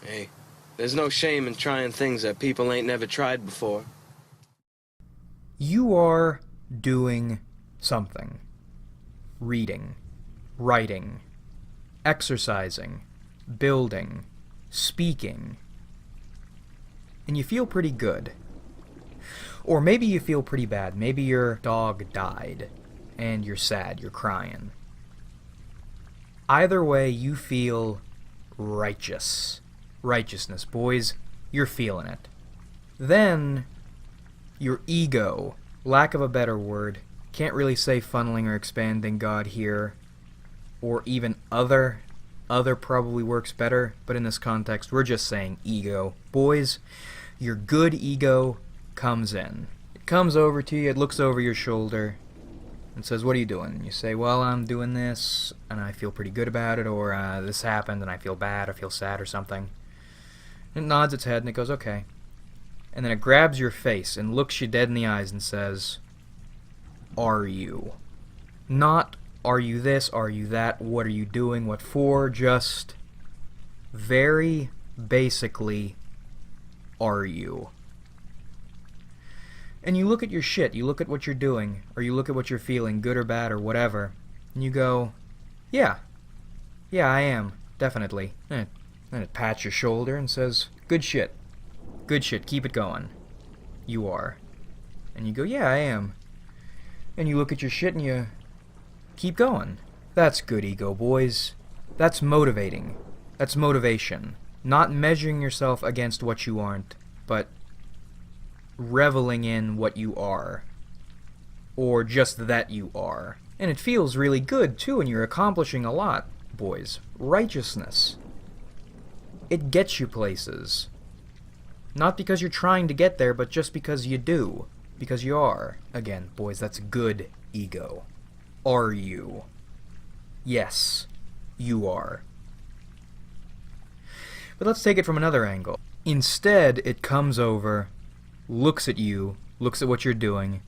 Hey, there's no shame in trying things that people ain't never tried before. You are doing something. Reading, writing, exercising, building, speaking. And you feel pretty good. Or maybe you feel pretty bad. Maybe your dog died and you're sad, you're crying. Either way, you feel righteous. Righteousness, boys. You're feeling it. Then, your ego, lack of a better word, can't really say funneling or expanding God here, or even other probably works better, but in this context, we're just saying ego. Boys, your good ego comes in. It comes over to you, it looks over your shoulder, and says, what are you doing? You say, well, I'm doing this, and I feel pretty good about it, or this happened, and I feel bad, or feel sad, or something. It nods its head, and it goes, okay. And then it grabs your face, and looks you dead in the eyes, and says, are you? Not, are you this, are you that, what are you doing, what for, just very basically, are you? And you look at your shit, you look at what you're doing, or you look at what you're feeling, good or bad or whatever, and you go, yeah, I am, definitely. And it pats your shoulder and says, good shit, keep it going. You are. And you go, yeah, I am. And you look at your shit and you keep going. That's good ego, boys. That's motivating. That's motivation. Not measuring yourself against what you aren't, but reveling in what you are. Or just that you are. And it feels really good, too, and you're accomplishing a lot, boys. Righteousness. It gets you places. Not because you're trying to get there, but just because you do. Because you are. Again, boys, that's good ego. Are you? Yes, you are. But let's take it from another angle. Instead, it comes over, looks at you, looks at what you're doing,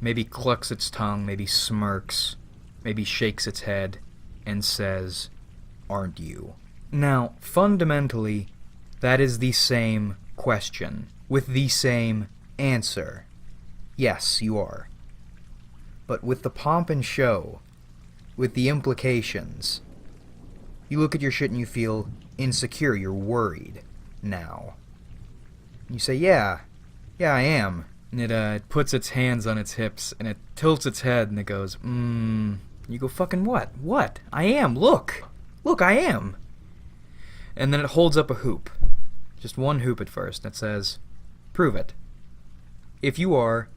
maybe clucks its tongue, maybe smirks, maybe shakes its head, and says, aren't you? Now, fundamentally, that is the same question, with the same answer. Yes, you are. But with the pomp and show, with the implications, you look at your shit and you feel insecure, you're worried now. You say, yeah, I am. And it puts its hands on its hips, and it tilts its head, and it goes, You go, fucking what? What? I am, look, I am. And then it holds up a hoop. Just one hoop at first, and it says, prove it. If you are,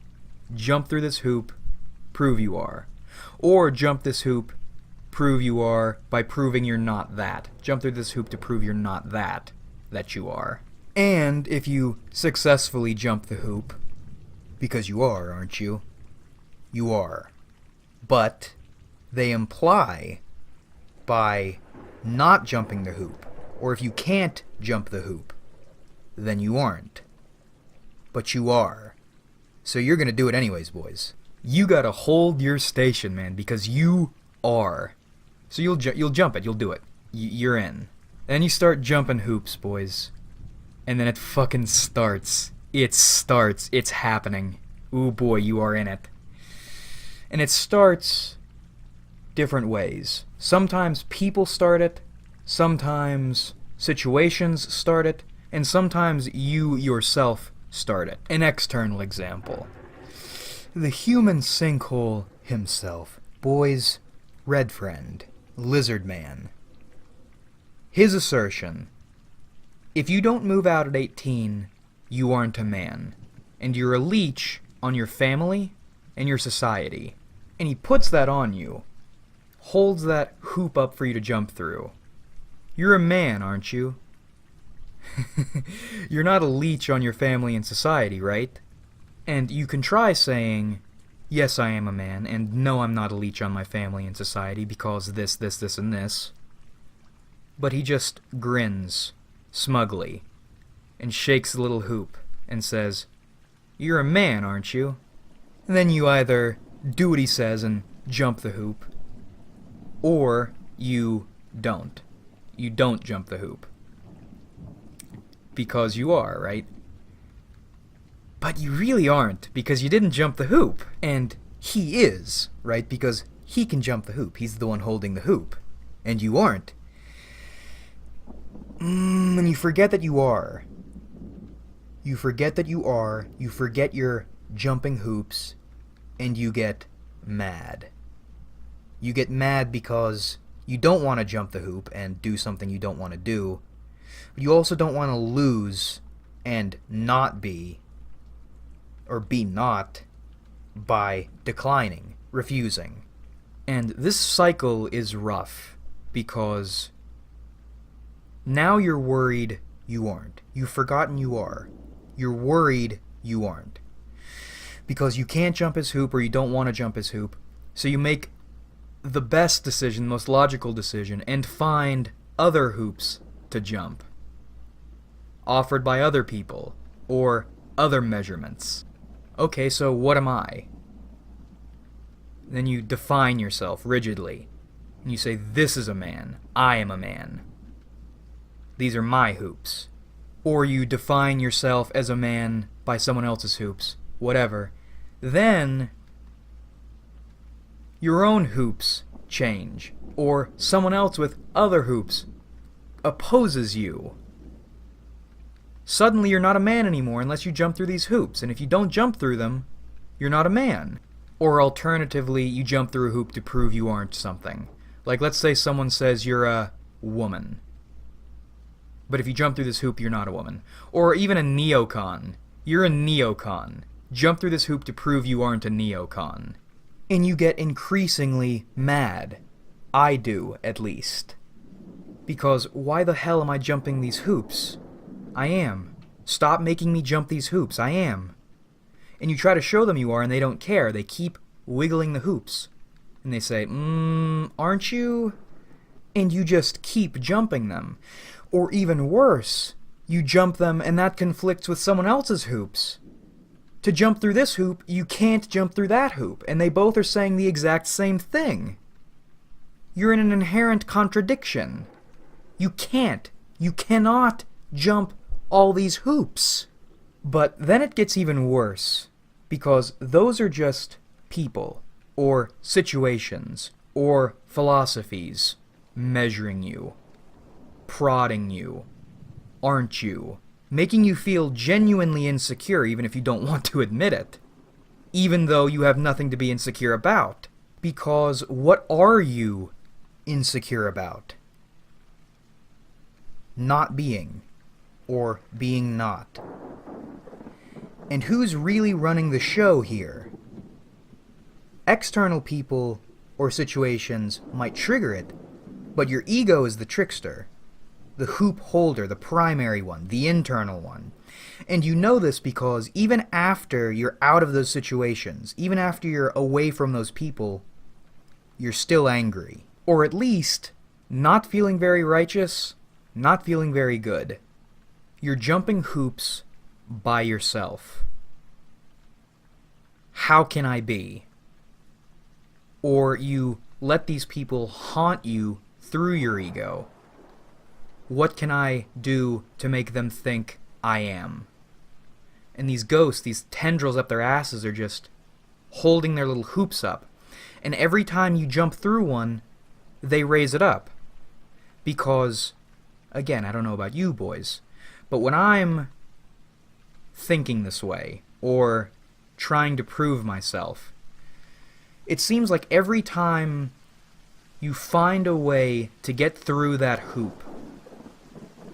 jump through this hoop, prove you are. Or jump this hoop, prove you are by proving you're not that. Jump through this hoop to prove you're not that you are. And if you successfully jump the hoop, because you are, aren't you? You are. But they imply by not jumping the hoop, or if you can't jump the hoop, then you aren't. But you are. So you're gonna do it anyways, boys. You gotta hold your station, man, because you are. So you'll jump it, you'll do it. You're in. Then you start jumping hoops, boys. And then it fucking starts. It starts. It's happening. Ooh boy, you are in it. And it starts different ways. Sometimes people start it, sometimes situations start it, and sometimes you yourself start it. An external example. The human sinkhole himself. Boys, Red Friend, Lizardman. His assertion, if you don't move out at 18, you aren't a man. And you're a leech on your family and your society. And he puts that on you. Holds that hoop up for you to jump through. You're a man, aren't you? You're not a leech on your family and society, right? And you can try saying, yes, I am a man, and no, I'm not a leech on my family and society because this, and this. But he just grins, smugly, and shakes the little hoop, and says, you're a man, aren't you? And then you either do what he says and jump the hoop, or you don't. You don't jump the hoop. because you are, right? But you really aren't, because you didn't jump the hoop. And he is, right? Because he can jump the hoop. He's the one holding the hoop. And you aren't. And you forget that you are. You forget that you are. You forget you're jumping hoops. And you get mad. You get mad because you don't want to jump the hoop and do something you don't want to do. But you also don't want to lose and not be, or be not, by declining, refusing. And this cycle is rough because now you're worried you aren't. You've forgotten you are. You're worried you aren't. Because you can't jump his hoop or you don't want to jump his hoop. So you make the best decision, the most logical decision, and find other hoops to jump. Offered by other people, or other measurements. Okay, so what am I? Then you define yourself rigidly. And you say, this is a man. I am a man. These are my hoops. Or you define yourself as a man by someone else's hoops. Whatever. Then your own hoops change. Or someone else with other hoops opposes you. Suddenly you're not a man anymore unless you jump through these hoops. And if you don't jump through them, you're not a man. Or alternatively, you jump through a hoop to prove you aren't something. Like, let's say someone says you're a woman. But if you jump through this hoop, you're not a woman. Or even a neocon. You're a neocon. Jump through this hoop to prove you aren't a neocon. And you get increasingly mad. I do, at least. Because why the hell am I jumping these hoops? I am. Stop making me jump these hoops. I am. And you try to show them you are, and they don't care. They keep wiggling the hoops. And they say, aren't you? And you just keep jumping them. Or even worse, you jump them and that conflicts with someone else's hoops. To jump through this hoop, you can't jump through that hoop, and they both are saying the exact same thing. You're in an inherent contradiction. You cannot jump all these hoops. But then it gets even worse, because those are just people, or situations, or philosophies measuring you, prodding you, aren't you, making you feel genuinely insecure even if you don't want to admit it, even though you have nothing to be insecure about. Because what are you insecure about? Not being, or being not. And who's really running the show here? External people or situations might trigger it, but your ego is the trickster, the hoop holder, the primary one, the internal one. And you know this because even after you're out of those situations, even after you're away from those people, you're still angry. Or at least, not feeling very righteous, not feeling very good. You're jumping hoops by yourself. How can I be? Or you let these people haunt you through your ego. What can I do to make them think I am? And these ghosts, these tendrils up their asses, are just holding their little hoops up. And every time you jump through one, they raise it up. Because, again, I don't know about you boys, but when I'm thinking this way, or trying to prove myself, it seems like every time you find a way to get through that hoop,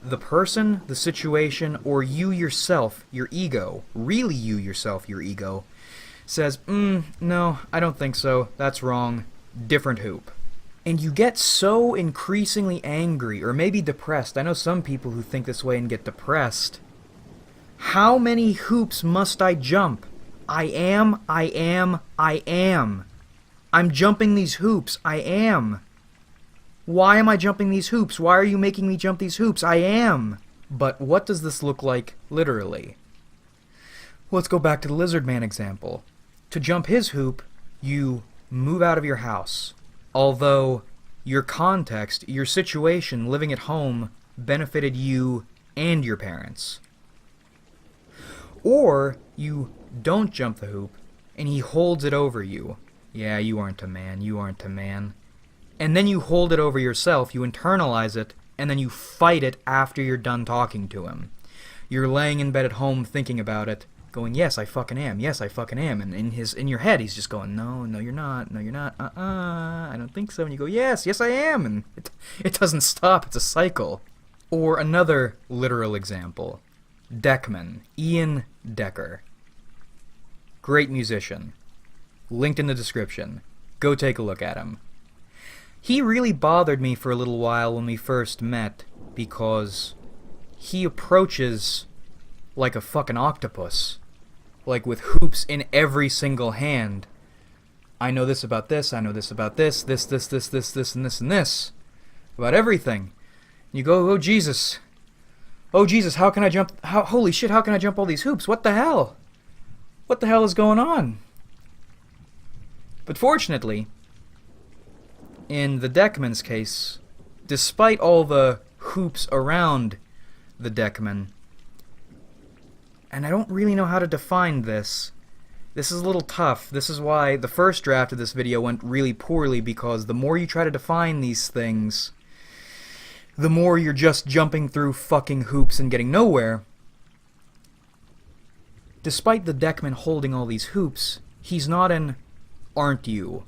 the person, the situation, or you yourself, your ego, really you yourself, your ego, says, no, I don't think so, that's wrong, different hoop. And you get so increasingly angry, or maybe depressed. I know some people who think this way and get depressed. How many hoops must I jump? I am. I'm jumping these hoops. I am. Why am I jumping these hoops? Why are you making me jump these hoops? I am. But what does this look like literally? Let's go back to the Lizardman example. To jump his hoop, you move out of your house. Although your context, your situation, living at home, benefited you and your parents. Or you don't jump the hoop, and he holds it over you. Yeah, you aren't a man, you aren't a man. And then you hold it over yourself, you internalize it, and then you fight it after you're done talking to him. You're laying in bed at home thinking about it, going, yes, I fucking am, yes, I fucking am. And in your head, he's just going, no, you're not, no, you're not, I don't think so. And you go, yes, I am. And it doesn't stop, it's a cycle. Or another literal example. Deckman, Ian Decker. Great musician. Linked in the description. Go take a look at him. He really bothered me for a little while when we first met because he approaches like a fucking octopus. Like with hoops in every single hand. I know this about this, I know this about this, this, and this. About everything. You go, oh Jesus, how can I jump, holy shit, how can I jump all these hoops? What the hell? What the hell is going on? But fortunately, in the Deckman's case, despite all the hoops around the Deckman, and I don't really know how to define this. This is a little tough. This is why the first draft of this video went really poorly, because the more you try to define these things, the more you're just jumping through fucking hoops and getting nowhere. Despite the Deckman holding all these hoops, he's not an aren't you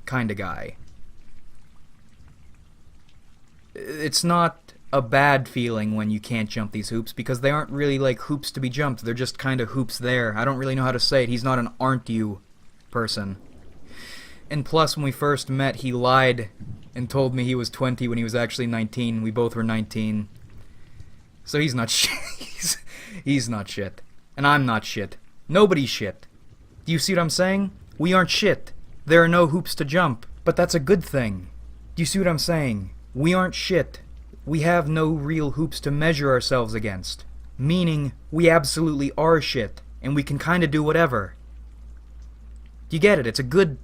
kind of guy. It's not a bad feeling when you can't jump these hoops, because they aren't really like hoops to be jumped. They're just kind of hoops there. I don't really know how to say it. He's not an aren't you person. And plus, when we first met, he lied and told me he was 20 when he was actually 19. We both were 19. So he's not shit. He's not shit. And I'm not shit. Nobody's shit. Do you see what I'm saying? We aren't shit. There are no hoops to jump. But that's a good thing. Do you see what I'm saying? We aren't shit. We have no real hoops to measure ourselves against. Meaning, we absolutely are shit. And we can kinda do whatever. Do you get it? It's a good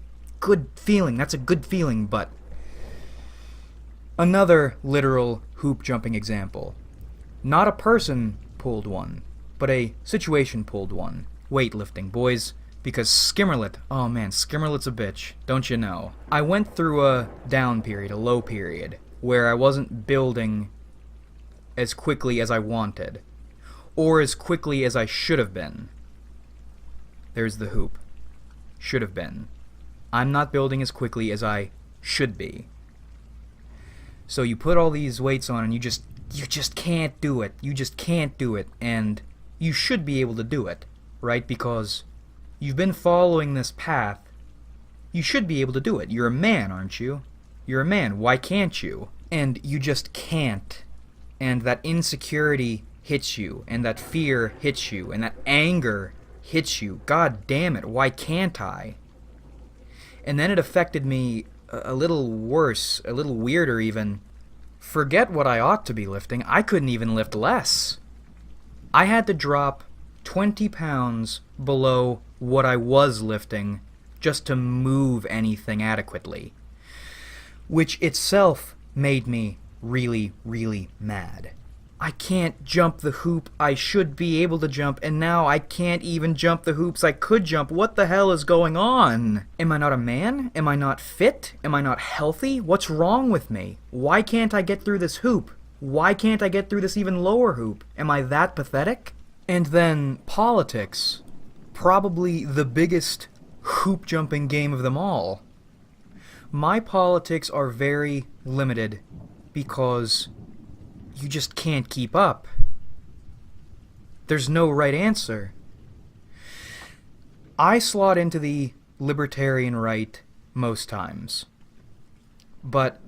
feeling. That's a good feeling, but... Another literal hoop jumping example. Not a person pulled one, but a situation pulled one. Weightlifting, boys. Because Skimmerlit, oh man, Skimmerlit's a bitch, don't you know? I went through a down period, a low period, where I wasn't building as quickly as I wanted, or as quickly as I should have been. There's the hoop. Should have been. I'm not building as quickly as I should be. So you put all these weights on and you just can't do it. You just can't do it, and you should be able to do it, right? Because you've been following this path. You should be able to do it. You're a man, aren't you? You're a man. Why can't you? And you just can't. And that insecurity hits you, and that fear hits you, and that anger hits you. God damn it, why can't I? And then it affected me a little worse, a little weirder even. Forget what I ought to be lifting. I couldn't even lift less. I had to drop 20 pounds below what I was lifting just to move anything adequately. Which itself made me really, really mad. I can't jump the hoop I should be able to jump, and now I can't even jump the hoops I could jump. What the hell is going on? Am I not a man? Am I not fit? Am I not healthy? What's wrong with me? Why can't I get through this hoop? Why can't I get through this even lower hoop? Am I that pathetic? And then politics. Probably the biggest hoop jumping game of them all. My politics are very limited because you just can't keep up. There's no right answer. I slot into the libertarian right most times. But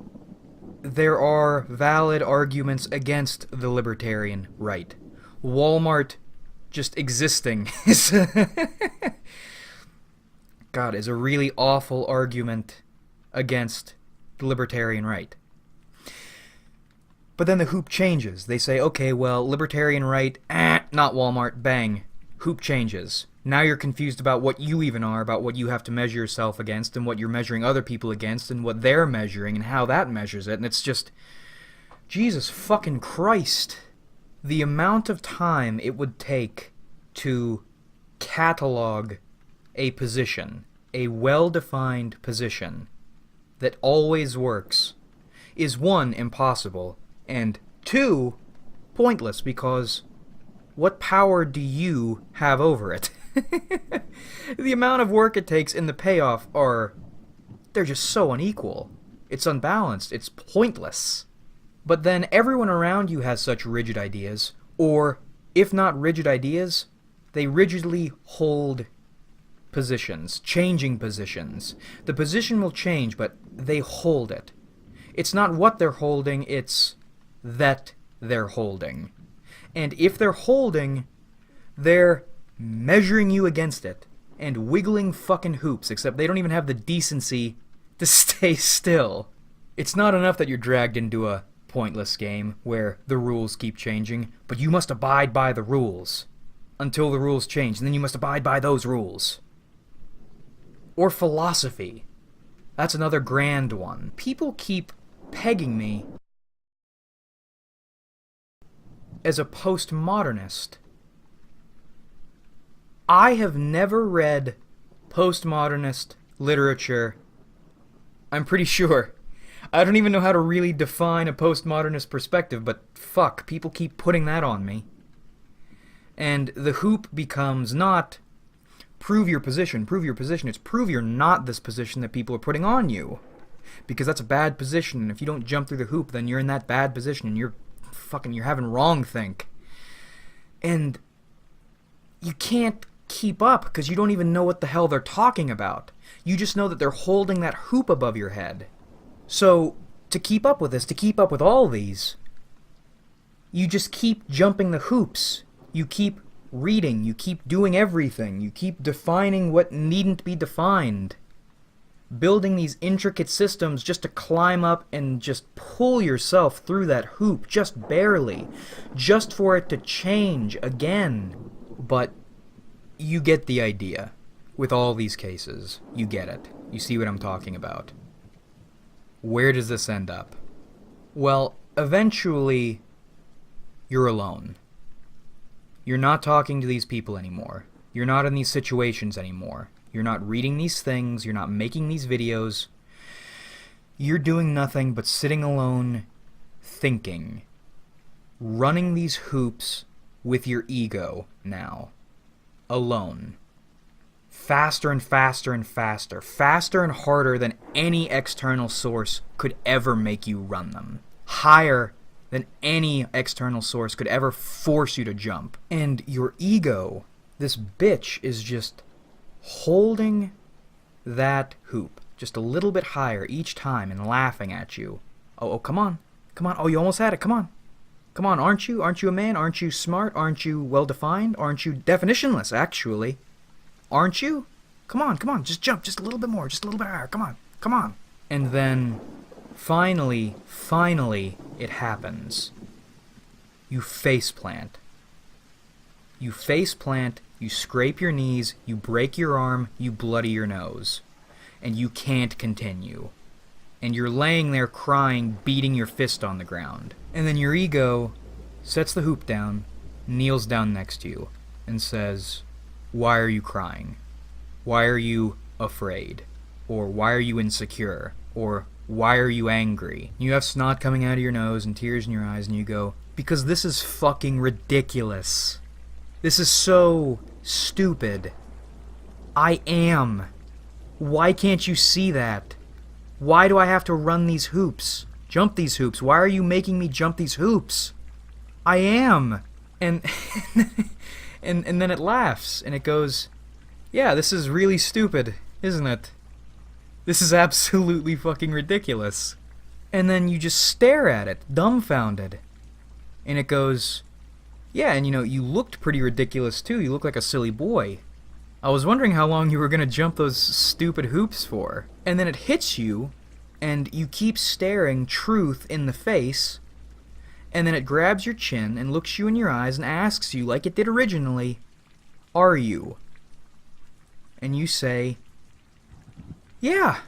there are valid arguments against the libertarian right. Walmart just existing is God, is a really awful argument against the libertarian right. But then the hoop changes. They say, okay, well, libertarian right, not Walmart, bang. Hoop changes. Now you're confused about what you even are, about what you have to measure yourself against, and what you're measuring other people against, and what they're measuring, and how that measures it, and it's just... Jesus fucking Christ. The amount of time it would take to catalog a position, a well-defined position, that always works, is 1, impossible, and 2, pointless, because what power do you have over it? The amount of work it takes and the payoff they're just so unequal. It's unbalanced. It's pointless. But then everyone around you has such rigid ideas, or, if not rigid ideas, they rigidly hold positions, changing positions. The position will change, but they hold it. It's not what they're holding, it's that they're holding. And if they're holding, they're measuring you against it, and wiggling fucking hoops, except they don't even have the decency to stay still. It's not enough that you're dragged into a pointless game where the rules keep changing, but you must abide by the rules until the rules change, and then you must abide by those rules. Or philosophy. That's another grand one. People keep pegging me as a postmodernist. I have never read postmodernist literature. I'm pretty sure. I don't even know how to really define a postmodernist perspective, but fuck, people keep putting that on me. And the hoop becomes not prove your position, it's prove you're not this position that people are putting on you. Because that's a bad position, and if you don't jump through the hoop, then you're in that bad position, and you're having wrong think. And you can't keep up, because you don't even know what the hell they're talking about. You just know that they're holding that hoop above your head. So, to keep up with this, to keep up with all these, you just keep jumping the hoops. You keep reading, you keep doing everything, you keep defining what needn't be defined. Building these intricate systems just to climb up and just pull yourself through that hoop, just barely, just for it to change again. But you get the idea. With all these cases, you get it. You see what I'm talking about. Where does this end up? Well, eventually, you're alone. You're not talking to these people anymore. You're not in these situations anymore. You're not reading these things. You're not making these videos. You're doing nothing but sitting alone, thinking. Running these hoops with your ego now. Alone. Faster and faster and faster. Faster and harder than any external source could ever make you run them. Higher than any external source could ever force you to jump. And your ego, this bitch, is just holding that hoop just a little bit higher each time and laughing at you. Oh, come on. Come on. Oh, you almost had it. Come on. Come on, aren't you? Aren't you a man? Aren't you smart? Aren't you well-defined? Aren't you definitionless, actually? Aren't you? Come on, come on. Just jump just a little bit more. Just a little bit higher. Come on. Come on. And then, finally, it happens. You faceplant. You faceplant, you scrape your knees, you break your arm, you bloody your nose. And you can't continue. And you're laying there crying, beating your fist on the ground. And then your ego sets the hoop down, kneels down next to you, and says, "Why are you crying? Why are you afraid? Or why are you insecure? Or why are you angry?" You have snot coming out of your nose and tears in your eyes, and you go, "Because this is fucking ridiculous. This is so stupid. I am. Why can't you see that? Why do I have to run these hoops? Jump these hoops? Why are you making me jump these hoops? I am." And and then it laughs, and it goes, "Yeah, this is really stupid, isn't it? This is absolutely fucking ridiculous." And then you just stare at it, dumbfounded. And it goes, "Yeah, and you looked pretty ridiculous too. You look like a silly boy. I was wondering how long you were gonna jump those stupid hoops for." And then it hits you, and you keep staring truth in the face, and then it grabs your chin and looks you in your eyes and asks you, like it did originally, "Are you?" And you say, "Yeah.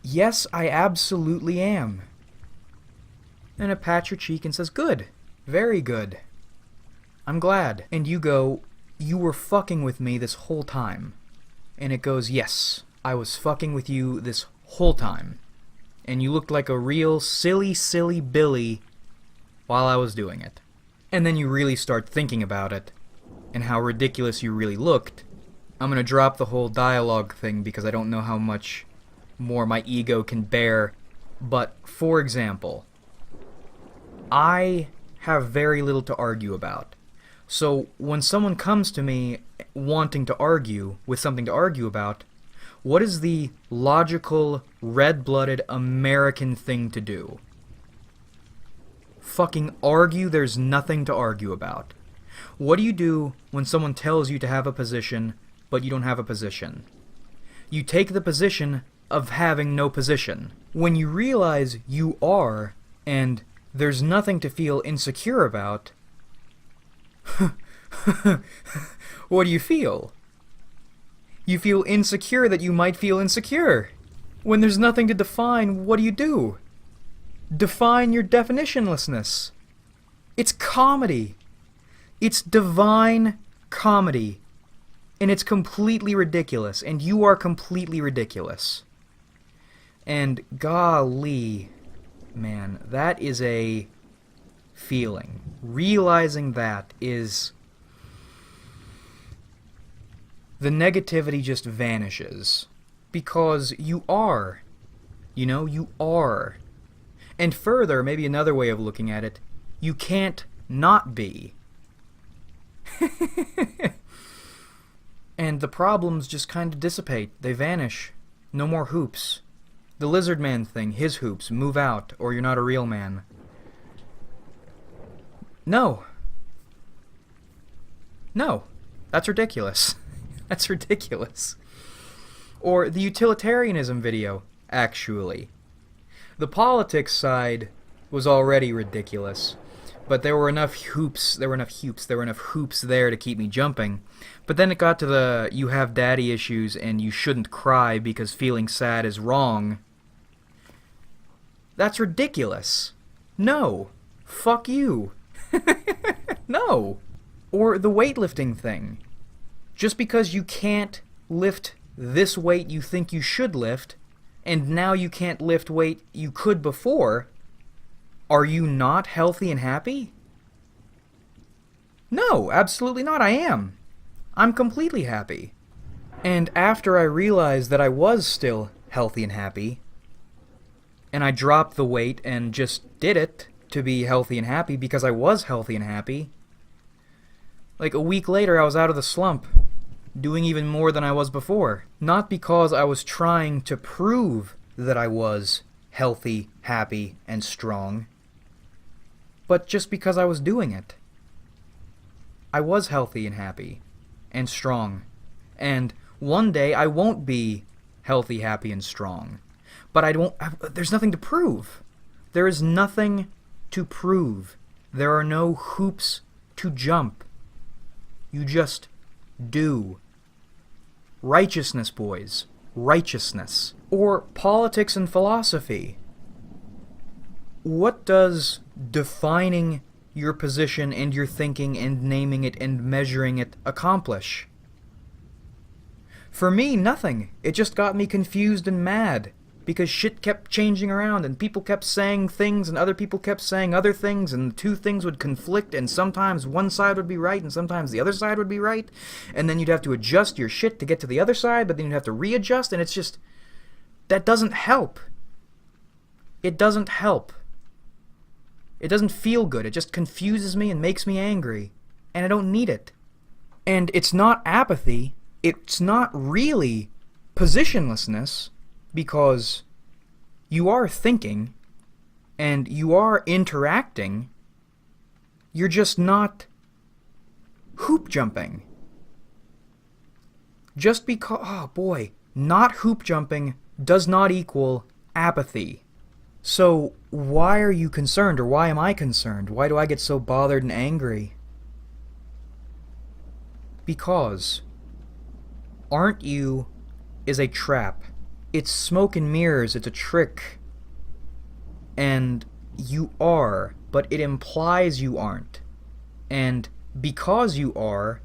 Yes, I absolutely am." And it pats your cheek and says, "Good. Very good. I'm glad. And you go, you were fucking with me this whole time. And it goes, yes, I was fucking with you this whole time. And you looked like a real silly, silly Billy while I was doing it. And then you really start thinking about it, and how ridiculous you really looked. I'm gonna drop the whole dialogue thing because I don't know how much more my ego can bear. But, for example, I have very little to argue about. So, when someone comes to me wanting to argue, with something to argue about, what is the logical, red-blooded American thing to do? Fucking argue there's nothing to argue about. What do you do when someone tells you to have a position, but you don't have a position? You take the position of having no position. When you realize you are, and there's nothing to feel insecure about, what do you feel? You feel insecure that you might feel insecure. When there's nothing to define, what do? Define your definitionlessness. It's comedy. It's divine comedy. And it's completely ridiculous. And you are completely ridiculous. And golly, man, that is a feeling. Realizing that is... the negativity just vanishes. Because you are. You know, you are. And further, maybe another way of looking at it, you can't not be. And the problems just kind of dissipate. They vanish. No more hoops. The Lizardman thing, his hoops, move out, or you're not a real man. No. No. That's ridiculous. That's ridiculous. Or the utilitarianism video, actually. The politics side was already ridiculous, but there were enough hoops there to keep me jumping. But then it got to the, you have daddy issues and you shouldn't cry because feeling sad is wrong. That's ridiculous. No. Fuck you. No. Or the weightlifting thing. Just because you can't lift this weight you think you should lift, and now you can't lift weight you could before, are you not healthy and happy? No, absolutely not. I am. I'm completely happy. And after I realized that I was still healthy and happy, and I dropped the weight and just did it to be healthy and happy because I was healthy and happy, like a week later I was out of the slump, doing even more than I was before. Not because I was trying to prove that I was healthy, happy, and strong, but just because I was doing it. I was healthy and happy, and strong, and one day I won't be healthy, happy, and strong. But there's nothing to prove. There is nothing to prove. There are no hoops to jump. You just do. Righteousness, boys. Righteousness. Or politics and philosophy. What does defining your position and your thinking and naming it and measuring it accomplish? For me, nothing. It just got me confused and mad. Because shit kept changing around, and people kept saying things, and other people kept saying other things, and the two things would conflict, and sometimes one side would be right, and sometimes the other side would be right, and then you'd have to adjust your shit to get to the other side, but then you'd have to readjust, and it's just... that doesn't help. It doesn't help. It doesn't feel good. It just confuses me and makes me angry, and I don't need it. And it's not apathy. It's not really positionlessness, because you are thinking, and you are interacting, you're just not hoop jumping. Just because, oh boy, not hoop jumping does not equal apathy. So why are you concerned, or why am I concerned? Why do I get so bothered and angry? Because aren't you is a trap. It's smoke and mirrors, it's a trick. And you are, but it implies you aren't. And because you are,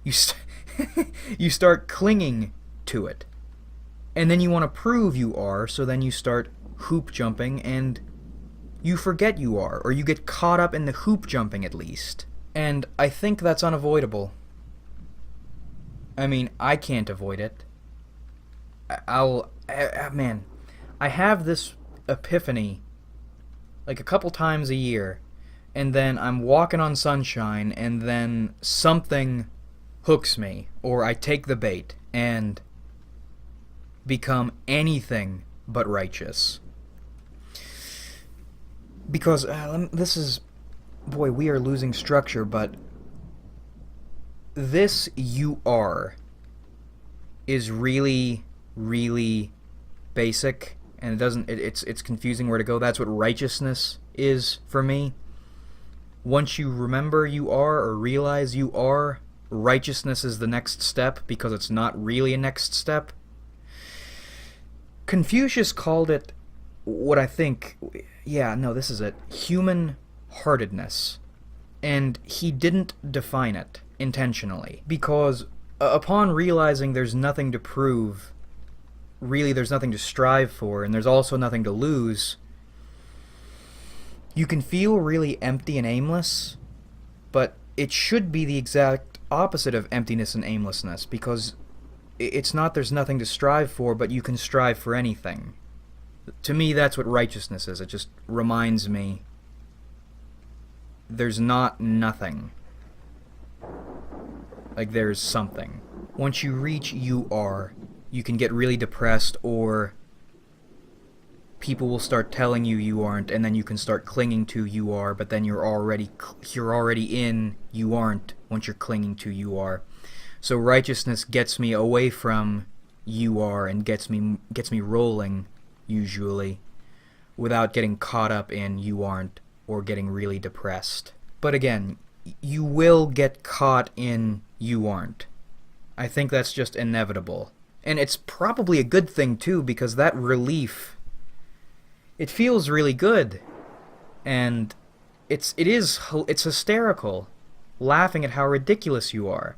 you start clinging to it. And then you want to prove you are, so then you start hoop jumping and you forget you are, or you get caught up in the hoop jumping at least. And I think that's unavoidable. I mean, I can't avoid it. Man, I have this epiphany like a couple times a year, and then I'm walking on sunshine, and then something hooks me, or I take the bait, and become anything but righteous. Because, this is... Boy, we are losing structure, but... This you are is really, really basic, and it's confusing where to go. That's what righteousness is for me. Once you remember you are, or realize you are, righteousness is the next step, because it's not really a next step. Confucius called it what I think... Yeah, no, this is it. Human-heartedness. And he didn't define it intentionally, because upon realizing there's nothing to prove, really there's nothing to strive for, and there's also nothing to lose, you can feel really empty and aimless, but it should be the exact opposite of emptiness and aimlessness, because it's not there's nothing to strive for, but you can strive for anything. To me, that's what righteousness is. It just reminds me there's not nothing. Like, there's something. Once you reach you are, you can get really depressed, or people will start telling you you aren't, and then you can start clinging to you are, but then you're already in you aren't once you're clinging to you are. So righteousness gets me away from you are and gets me rolling, usually, without getting caught up in you aren't or getting really depressed. But again, you will get caught in you aren't. I think that's just inevitable. And it's probably a good thing too, because that relief, it feels really good. And it's hysterical, laughing at how ridiculous you are.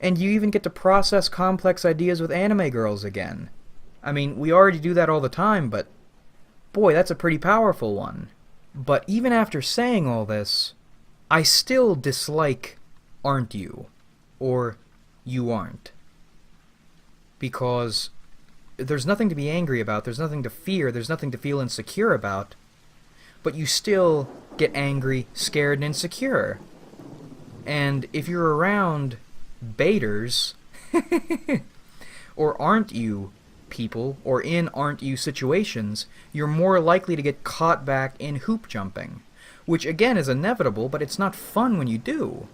And you even get to process complex ideas with anime girls again. I mean, we already do that all the time, but boy, that's a pretty powerful one. But even after saying all this, I still dislike aren't you, or you aren't. Because there's nothing to be angry about, there's nothing to fear, there's nothing to feel insecure about, but you still get angry, scared, and insecure. And if you're around baiters, or aren't you people, or in aren't you situations, you're more likely to get caught back in hoop jumping. Which again is inevitable, but it's not fun when you do.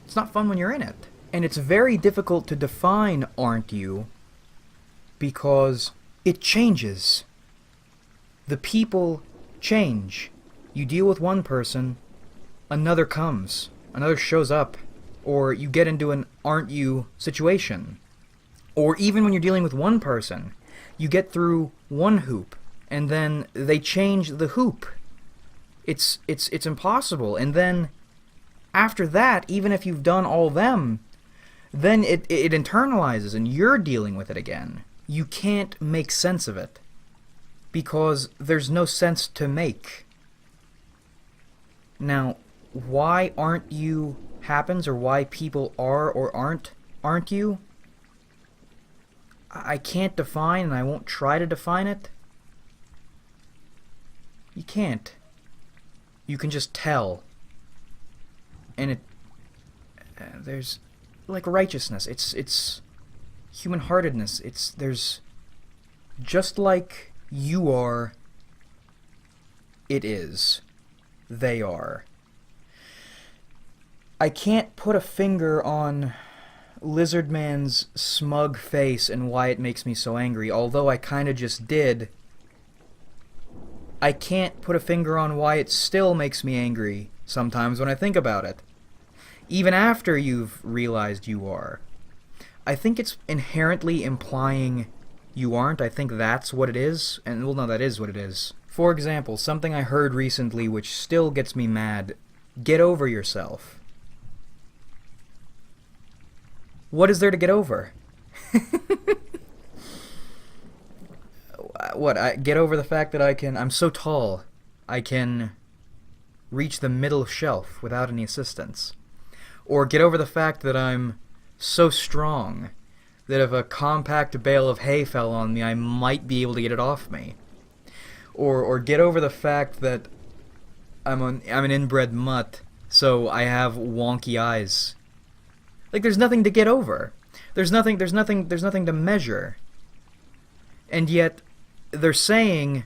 It's not fun when you're in it. And it's very difficult to define aren't you, because it changes. The people change. You deal with one person, another comes, another shows up, or you get into an aren't you situation. Or even when you're dealing with one person, you get through one hoop, and then they change the hoop. It's impossible. And then after that, even if you've done all them, then it internalizes and you're dealing with it again. You can't make sense of it, because there's no sense to make. Now, why aren't you happens, or why people are or aren't you, I can't define, and I won't try to define it. You can't. You can just tell. And there's, like righteousness, it's human-heartedness, there's, just like you are, it is, they are. I can't put a finger on Lizardman's smug face and why it makes me so angry, although I kinda just did. I can't put a finger on why it still makes me angry sometimes when I think about it, even after you've realized you are. I think it's inherently implying you aren't. I think that's what it is, and well, no, that is what it is. For example, something I heard recently which still gets me mad: get over yourself. What is there to get over? What, I get over the fact that I'm so tall, I can reach the middle shelf without any assistance. Or get over the fact that I'm so strong that if a compact bale of hay fell on me, I might be able to get it off me. Or get over the fact that I'm an inbred mutt, so I have wonky eyes. Like, there's nothing to get over. There's nothing to measure. And yet, they're saying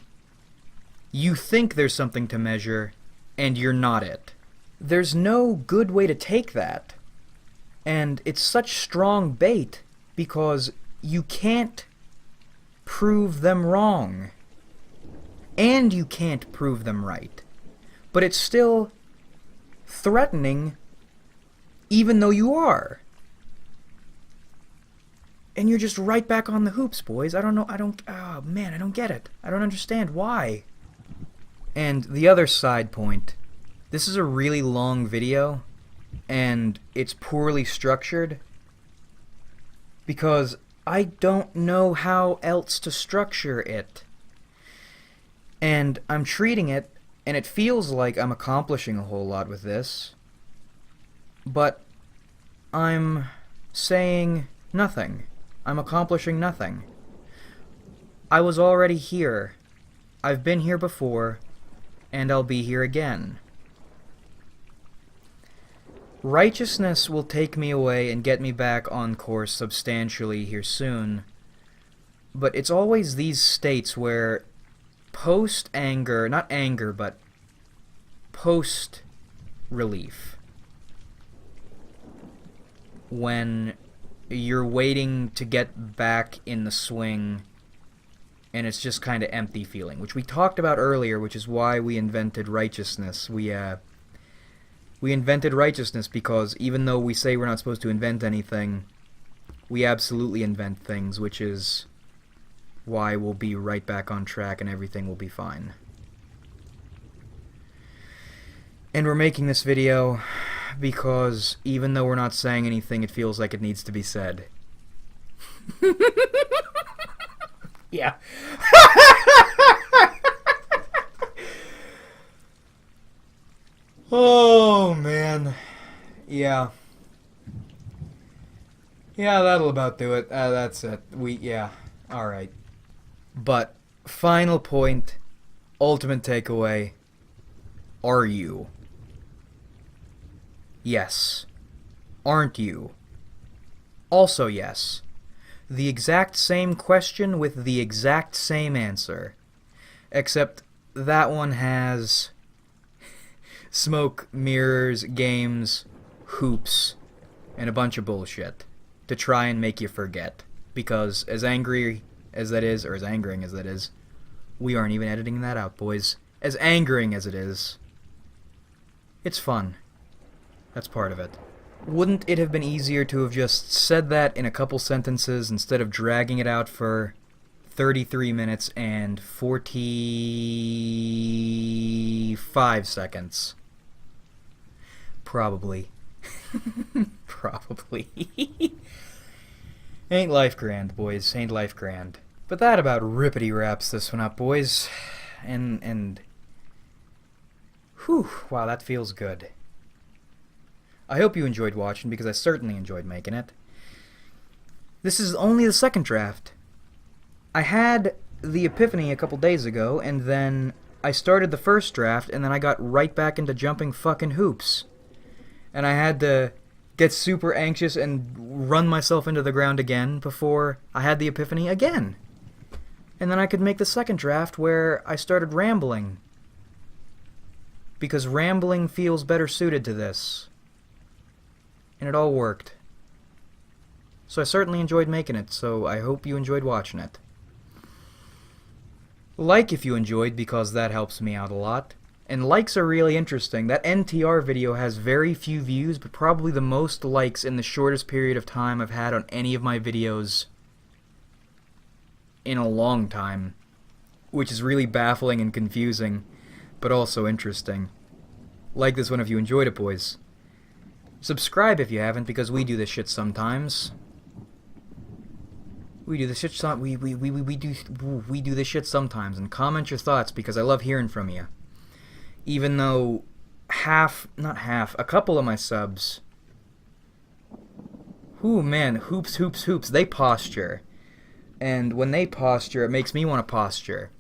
you think there's something to measure, and you're not it. There's no good way to take that. And it's such strong bait because you can't prove them wrong. And you can't prove them right. But it's still threatening even though you are. And you're just right back on the hoops, boys. Oh man, I don't get it. I don't understand why. And the other side point, this is a really long video, and it's poorly structured, because I don't know how else to structure it. And I'm treating it, and it feels like I'm accomplishing a whole lot with this, but I'm saying nothing. I'm accomplishing nothing. I was already here. I've been here before, and I'll be here again. Righteousness will take me away and get me back on course substantially here soon, but it's always these states where post-anger, not anger, but post-relief, when you're waiting to get back in the swing and it's just kind of empty feeling, which we talked about earlier, which is why we invented righteousness. We invented righteousness because even though we say we're not supposed to invent anything, we absolutely invent things, which is why we'll be right back on track and everything will be fine. And we're making this video because even though we're not saying anything, it feels like it needs to be said. Yeah. Oh, man. Yeah. Yeah, that'll about do it. That's it. Yeah. Alright. But, final point, ultimate takeaway, are you? Yes. Aren't you? Also yes. The exact same question with the exact same answer. Except that one has smoke, mirrors, games, hoops, and a bunch of bullshit to try and make you forget. Because as angry as that is, or as angering as that is, we aren't even editing that out, boys. As angering as it is, it's fun. That's part of it. Wouldn't it have been easier to have just said that in a couple sentences instead of dragging it out for 33 minutes and 45 seconds? Probably. Probably. Ain't life grand, boys. Ain't life grand. But that about rippity wraps this one up, boys. And whew, wow, that feels good. I hope you enjoyed watching, because I certainly enjoyed making it. This is only the second draft. I had the epiphany a couple days ago, and then I started the first draft, and then I got right back into jumping fucking hoops. And I had to get super anxious and run myself into the ground again before I had the epiphany again. And then I could make the second draft where I started rambling. Because rambling feels better suited to this. And it all worked. So I certainly enjoyed making it, so I hope you enjoyed watching it. Like if you enjoyed, because that helps me out a lot. And likes are really interesting. That NTR video has very few views, but probably the most likes in the shortest period of time I've had on any of my videos in a long time. Which is really baffling and confusing, but also interesting. Like this one if you enjoyed it, boys. Subscribe if you haven't, because we do this shit sometimes. We do this shit we do this shit sometimes, and comment your thoughts because I love hearing from you. Even though a couple of my subs, ooh man, hoops, they posture. And when they posture, it makes me want to posture.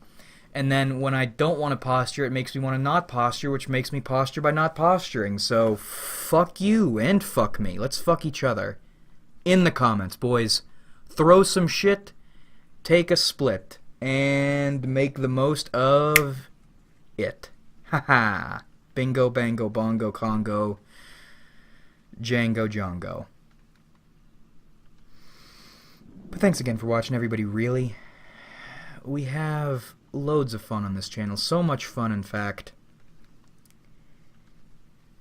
And then when I don't want to posture, it makes me want to not posture, which makes me posture by not posturing. So fuck you and fuck me. Let's fuck each other. In the comments, boys. Throw some shit, take a split, and make the most of it. Haha. Bingo, bango, bongo, congo, Django, Django. But thanks again for watching, everybody, really. We have loads of fun on this channel. So much fun, in fact.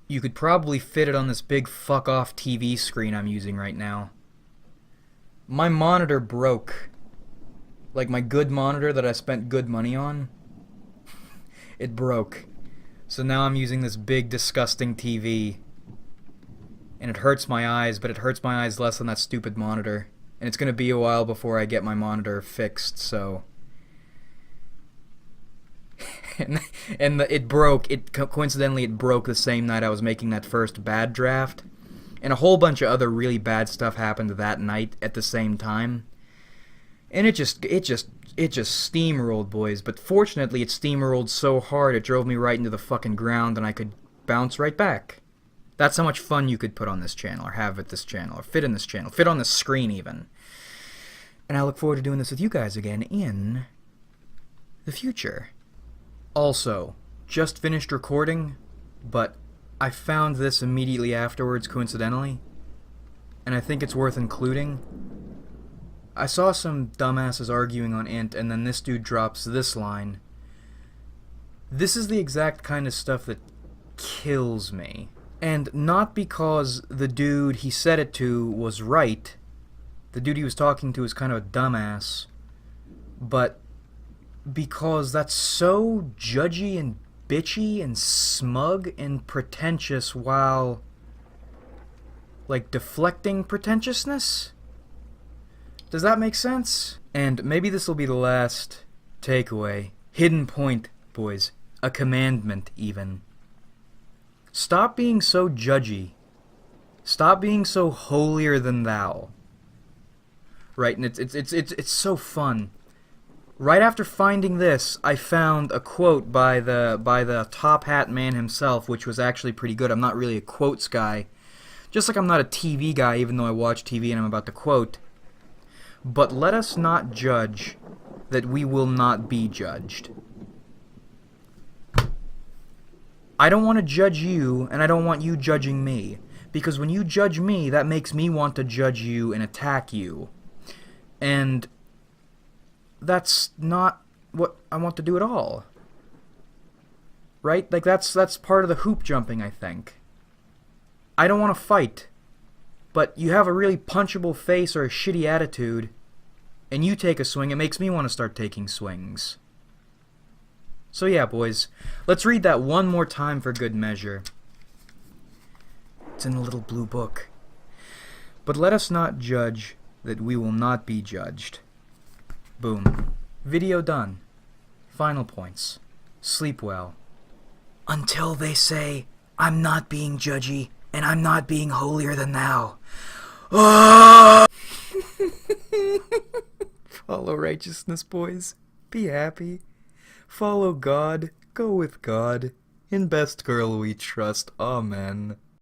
You could probably fit it on this big fuck-off TV screen I'm using right now. My monitor broke. Like my good monitor that I spent good money on. It broke. So now I'm using this big, disgusting TV. And it hurts my eyes, but it hurts my eyes less than that stupid monitor. And it's gonna be a while before I get my monitor fixed, so... it broke. Coincidentally, it broke the same night I was making that first bad draft. And a whole bunch of other really bad stuff happened that night at the same time. And it just steamrolled, boys. But fortunately, it steamrolled so hard it drove me right into the fucking ground and I could bounce right back. That's how much fun you could put on this channel, or have at this channel, or fit in this channel, fit on this screen even. And I look forward to doing this with you guys again in the future. Also, just finished recording, but I found this immediately afterwards, coincidentally, and I think it's worth including. I saw some dumbasses arguing on int, and then this dude drops this line. This is the exact kind of stuff that kills me. And not because the dude he said it to was right. The dude he was talking to is kind of a dumbass. But because that's so judgy and bitchy and smug and pretentious while, like, deflecting pretentiousness? Does that make sense? And maybe this will be the last takeaway. Hidden point, boys. A commandment, even. Stop being so judgy. Stop being so holier than thou. Right, and it's so fun. Right after finding this, I found a quote by the top hat man himself, which was actually pretty good. I'm not really a quotes guy. Just like I'm not a TV guy, even though I watch TV and I'm about to quote. But let us not judge that we will not be judged. I don't want to judge you, and I don't want you judging me. Because when you judge me, that makes me want to judge you and attack you. And that's not what I want to do at all. Right? Like, that's part of the hoop jumping, I think. I don't want to fight. But you have a really punchable face or a shitty attitude, and you take a swing, it makes me want to start taking swings. So yeah, boys, let's read that one more time for good measure. It's in the little blue book. But let us not judge that we will not be judged. Boom. Video done. Final points. Sleep well. Until they say, I'm not being judgy, and I'm not being holier than thou. Oh! Follow righteousness, boys. Be happy. Follow God. Go with God. In best girl we trust. Amen.